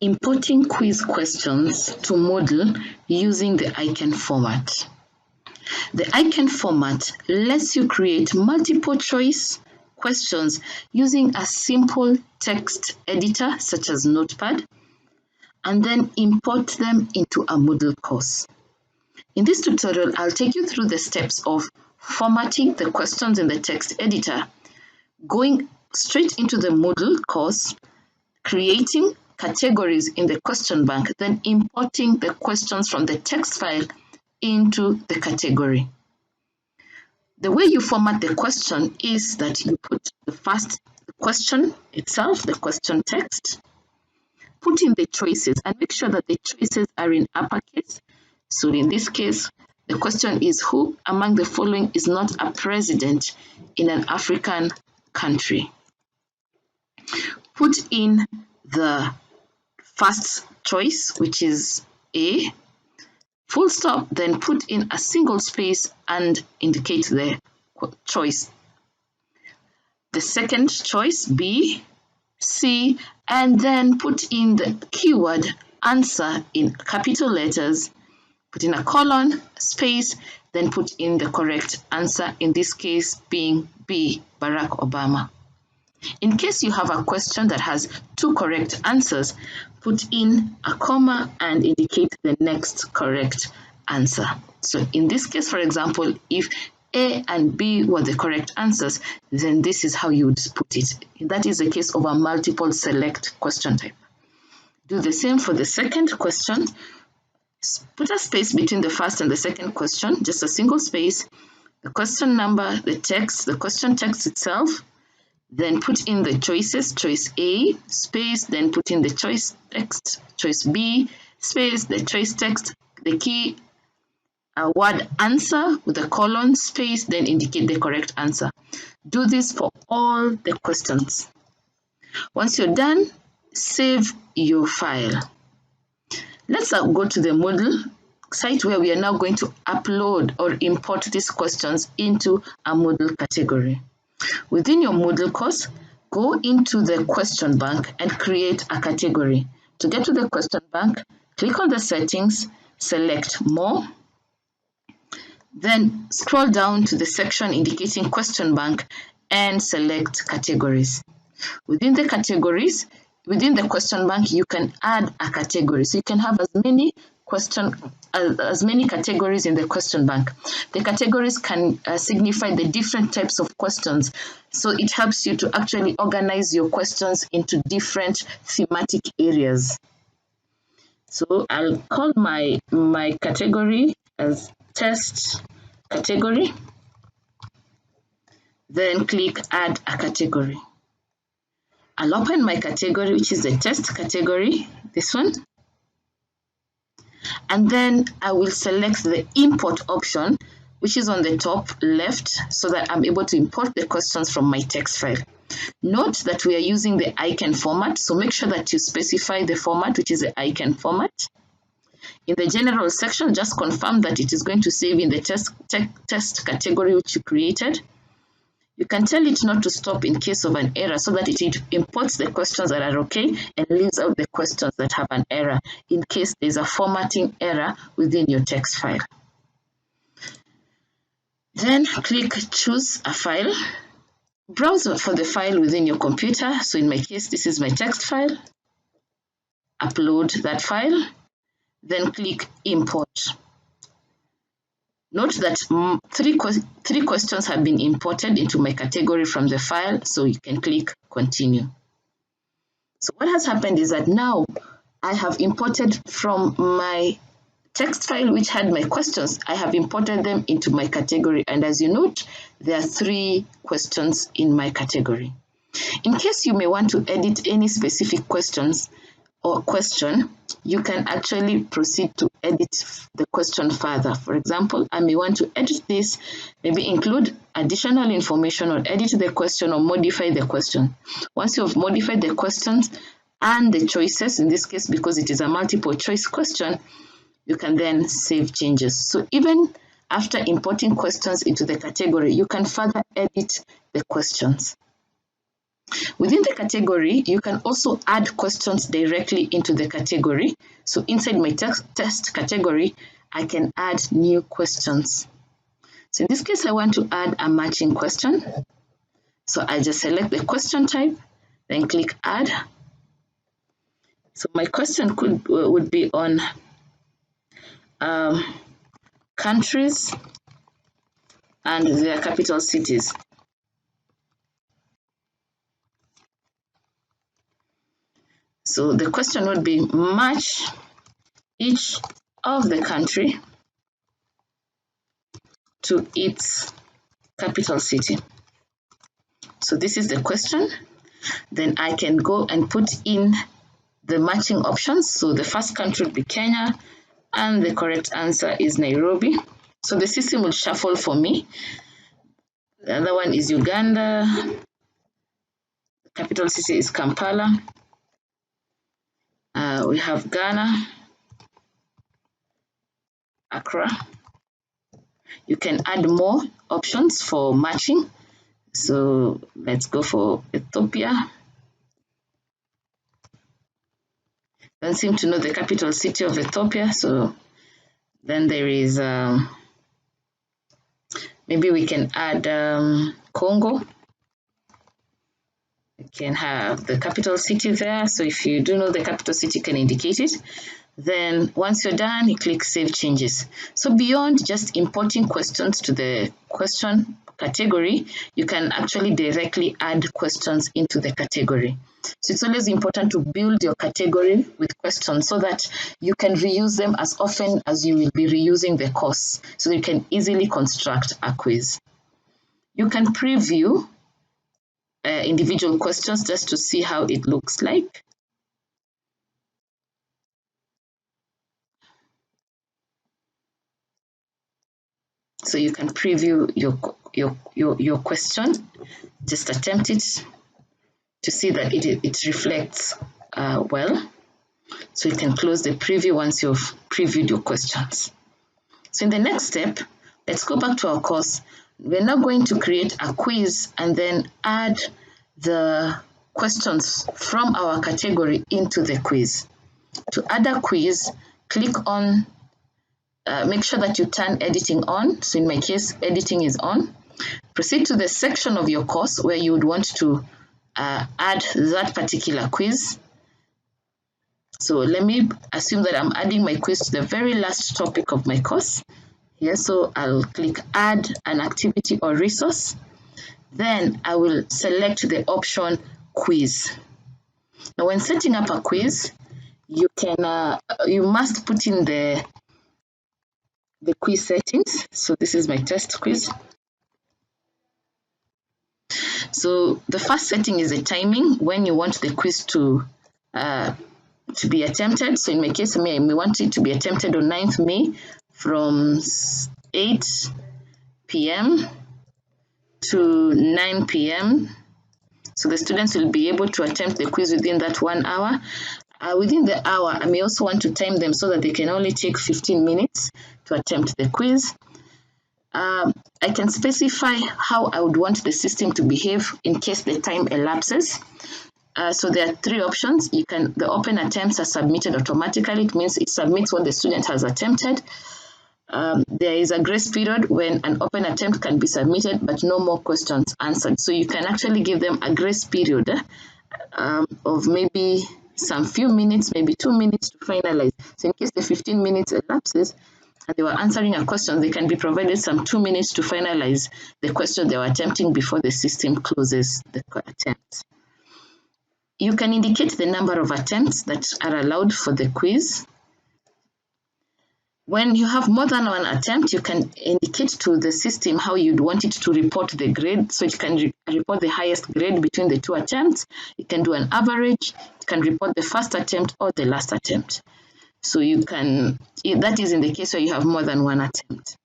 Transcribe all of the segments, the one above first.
Importing quiz questions to Moodle using the Aiken format. The Aiken format lets you create multiple choice questions using a simple text editor such as Notepad, and then import them into a Moodle course. In this tutorial, I'll take you through the steps of formatting the questions in the text editor, going straight into the Moodle course, creating categories in the question bank, then importing the questions from the text file into the category. The way you format the question is that you put the first question itself, the question text, put in the choices and make sure that the choices are in uppercase. So in this case, the question is, who among the following is not a president in an African country? Put in the first choice, which is A, full stop, then put in a single space and indicate the choice. The second choice, B, C, and then put in the keyword answer in capital letters, put in a colon, space, then put in the correct answer, in this case being B, Barack Obama. In case you have a question that has two correct answers, put in a comma and indicate the next correct answer. So in this case, for example, if A and B were the correct answers, then this is how you would put it. That is the case of a multiple select question type. Do the same for the second question. Put a space between the first and the second question, just a single space, the question number, the text, the question text itself, then put in the choices, choice A, space, then put in the choice text, choice B, space, the choice text, the key word answer with a colon, space, then indicate the correct answer. Do this for all the questions. Once you're done, save your file. Let's go to the Moodle site where we are now going to upload or import these questions into a Moodle category. Within your Moodle course, go into the question bank and create a category. To get to the question bank, click on the settings, select more, then scroll down to the section indicating question bank and select categories. Within the categories, within the question bank, you can add a category. So you can have as many categories in the question bank. The categories can signify the different types of questions. So it helps you to actually organize your questions into different thematic areas. So I'll call my category as test category. Then click add a category. I'll open my category, which is the test category, this one. And then I will select the import option, which is on the top left, so that I'm able to import the questions from my text file. Note that we are using the Aiken format, so make sure that you specify the format, which is the Aiken format. In the general section, just confirm that it is going to save in the test category which you created. You can tell it not to stop in case of an error so that it imports the questions that are okay and leaves out the questions that have an error in case there's a formatting error within your text file. Then click choose a file. Browse for the file within your computer. So in my case, this is my text file. Upload that file. Then click import. Note that three questions have been imported into my category from the file, so you can click continue. So what has happened is that now I have imported from my text file which had my questions, I have imported them into my category, and as you note, there are 3 questions in my category. In case you may want to edit any specific questions or question, you can actually proceed to edit the question further. For example, I may want to edit this, maybe include additional information or edit the question or modify the question. Once you have modified the questions and the choices, in this case because it is a multiple choice question, you can then save changes. So even after importing questions into the category, you can further edit the questions. Within the category, you can also add questions directly into the category. So inside my test category, I can add new questions. So in this case, I want to add a matching question. So I just select the question type, then click add. So my question would be on countries and their capital cities. So the question would be match each of the country to its capital city. So this is the question. Then I can go and put in the matching options. So the first country would be Kenya, and the correct answer is Nairobi. So the system will shuffle for me. The other one is Uganda. The capital city is Kampala. We have Ghana, Accra. You can add more options for matching. So let's go for Ethiopia. Don't seem to know the capital city of Ethiopia. So then there is, maybe we can add Congo. You can have the capital city there. So if you do know the capital city, you can indicate it. Then once you're done, you click Save Changes. So beyond just importing questions to the question category, you can actually directly add questions into the category. So it's always important to build your category with questions so that you can reuse them as often as you will be reusing the course, so you can easily construct a quiz. You can preview individual questions just to see how it looks like. So you can preview your question, just attempt it to see that it reflects well. So you can close the preview once you've previewed your questions. So in the next step, let's go back to our course. We're now going to create a quiz and then add the questions from our category into the quiz. To add a quiz, click on make sure that you turn editing on. So in my case, editing is on. Proceed to the section of your course where you would want to add that particular quiz. So let me assume that I'm adding my quiz to the very last topic of my course. Here, so I'll click Add an Activity or Resource. Then I will select the option Quiz. Now when setting up a quiz, you must put in the quiz settings. So this is my test quiz. So the first setting is the timing, when you want the quiz to be attempted. So in my case, I may want it to be attempted on 9th May from 8 p.m. to 9 p.m. So the students will be able to attempt the quiz within that 1 hour. Within the hour, I may also want to time them so that they can only take 15 minutes to attempt the quiz. I can specify how I would want the system to behave in case the time elapses. So there are 3 options. The open attempts are submitted automatically. It means it submits what the student has attempted. There is a grace period when an open attempt can be submitted, but no more questions answered. So you can actually give them a grace period of maybe some few minutes, maybe 2 minutes to finalize. So in case the 15 minutes elapses and they were answering a question, they can be provided some 2 minutes to finalize the question they were attempting before the system closes the attempt. You can indicate the number of attempts that are allowed for the quiz. When you have more than one attempt, you can indicate to the system how you'd want it to report the grade. So it can report the highest grade between the 2 attempts. It can do an average. It can report the first attempt or the last attempt. So you can, that is in the case where you have more than one attempt.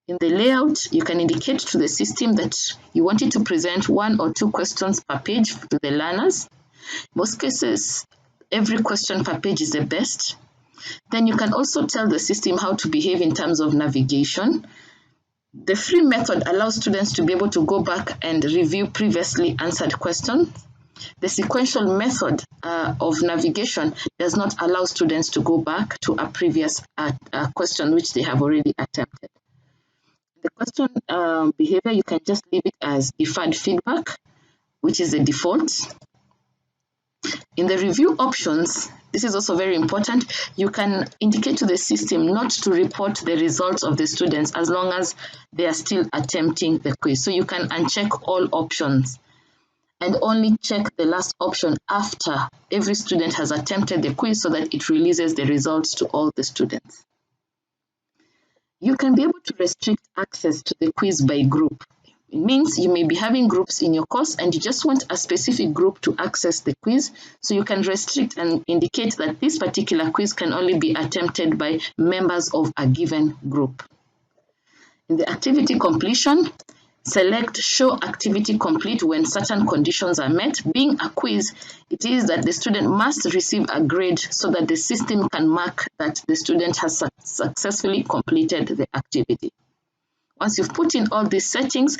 In the layout, you can indicate to the system that you want it to present 1 or 2 questions per page to the learners. Most cases, every question per page is the best. Then you can also tell the system how to behave in terms of navigation. The free method allows students to be able to go back and review previously answered questions The sequential method of navigation does not allow students to go back to a previous question which they have already attempted. The question behavior, you can just leave it as deferred feedback, which is the default. In the review options, this is also very important. You can indicate to the system not to report the results of the students as long as they are still attempting the quiz. So you can uncheck all options and only check the last option after every student has attempted the quiz so that it releases the results to all the students. You can be able to restrict access to the quiz by group. It means you may be having groups in your course and you just want a specific group to access the quiz. So you can restrict and indicate that this particular quiz can only be attempted by members of a given group. In the activity completion, select show activity complete when certain conditions are met. Being a quiz, it is that the student must receive a grade so that the system can mark that the student has successfully completed the activity. Once you've put in all these settings,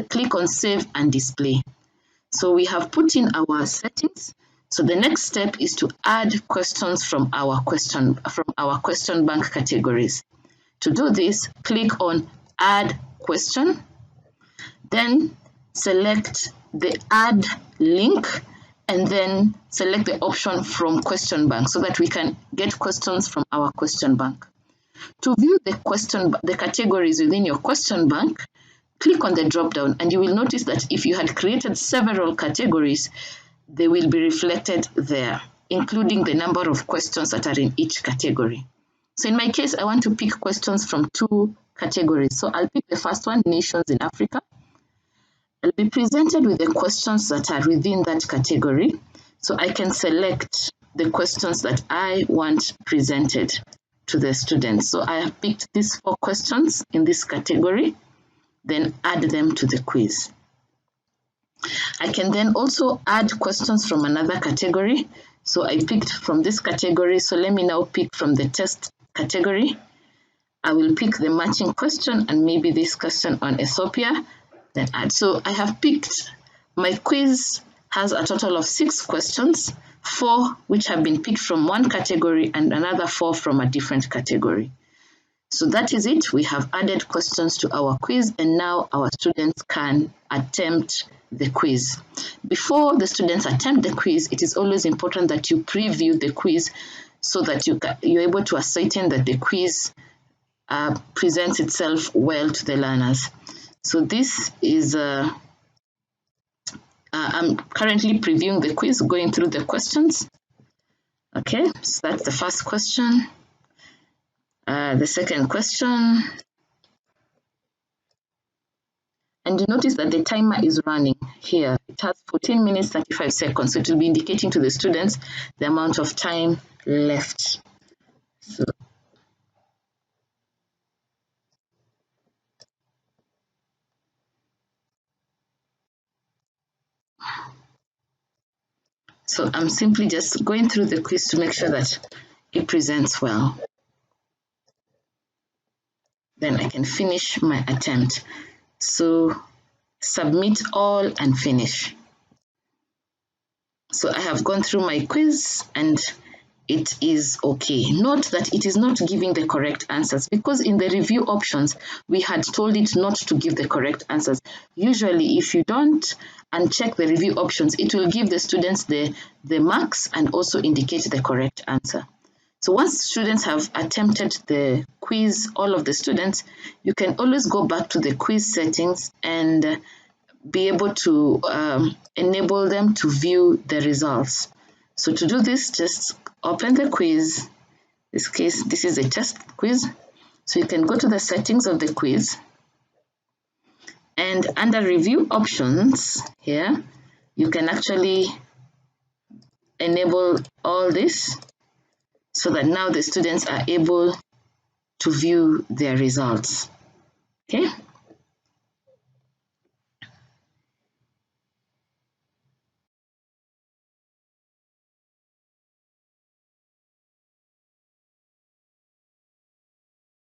click on Save and Display. So we have put in our settings. So the next step is to add questions from our question bank categories. To do this, click on Add Question, then select the Add Link, and then select the option from Question Bank so that we can get questions from our question bank. To view the categories within your question bank, click on the drop-down and you will notice that if you had created several categories, they will be reflected there, including the number of questions that are in each category. So in my case, I want to pick questions from 2 categories. So I'll pick the first one, Nations in Africa. I'll be presented with the questions that are within that category. So I can select the questions that I want presented to the students. So I have picked these 4 questions in this category, then add them to the quiz. I can then also add questions from another category. So I picked from this category. So let me now pick from the test category. I will pick the matching question and maybe this question on Ethiopia, then add. So I have picked, my quiz has a total of 6 questions, 4 which have been picked from one category and another 4 from a different category. So that is it. We have added questions to our quiz and now our students can attempt the quiz. Before the students attempt the quiz, it is always important that you preview the quiz so that you're able to ascertain that the quiz presents itself well to the learners. So this is I'm currently previewing the quiz, going through the questions. Okay, so that's the first question. The second question. And you notice that the timer is running here. It has 14 minutes, 35 seconds. So it will be indicating to the students the amount of time left. So I'm simply just going through the quiz to make sure that it presents well. Then I can finish my attempt. So submit all and finish. So I have gone through my quiz and it is okay. Note that it is not giving the correct answers because in the review options, we had told it not to give the correct answers. Usually, if you don't uncheck the review options, it will give the students the marks and also indicate the correct answer. So once students have attempted the quiz, all of the students, you can always go back to the quiz settings and be able to enable them to view the results. So to do this, just open the quiz. In this case, this is a test quiz. So you can go to the settings of the quiz. And under review options here, you can actually enable all this so that now the students are able to view their results. Okay.